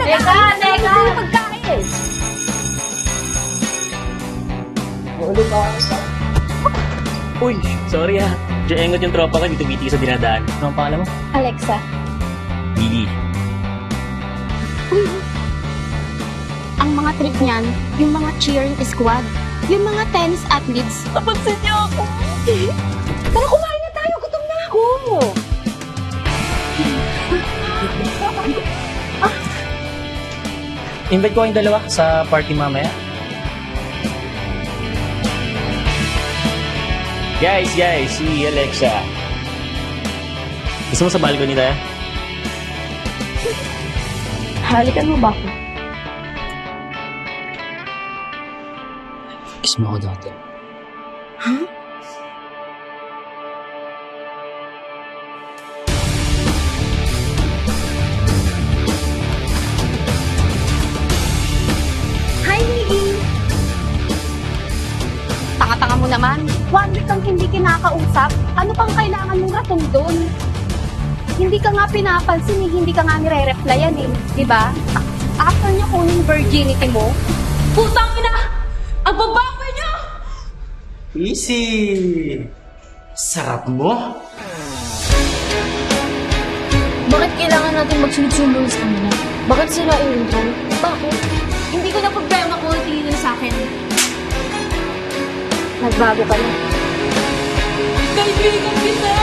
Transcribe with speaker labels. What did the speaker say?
Speaker 1: Teka! Pagkain!
Speaker 2: Uy, sorry ha. Diyan engot yung tropa ko, dito sa dinadaan. Ano ang pangalan mo?
Speaker 1: Alexa.
Speaker 2: Lily.
Speaker 1: Uy. Ang mga trip niyan, yung mga cheering squad, yung mga tennis athletes. Napansin niyo ako. Tara, kumain na tayo. Gutom na ako.
Speaker 2: Invite ko kayong dalawa sa party mamaya. Guys, si Alexa. Gusto mo sa balcony tayo?
Speaker 1: Halikan mo ba ako?
Speaker 2: Kiss mo ako dati.
Speaker 1: Huh? Hi, Lily! Tanga-tanga mo naman. 1 week kang hindi kinakausap. Ano pang kailangan mong rason doon? Hindi ka nga pinapansin eh. Hindi ka nga nire-replyan eh. Diba? After niya kunin virginity mo, putang ina! Ang bababoy niyo!
Speaker 3: Easy! Sarap mo!
Speaker 4: Bakit kailangan natin magsunod-sunod sa kanila? Bakit sila i-intro? Bakit?
Speaker 1: Hindi ko na problema kung tingin sa akin. Nagbago ka na.
Speaker 4: Kaibigan kita!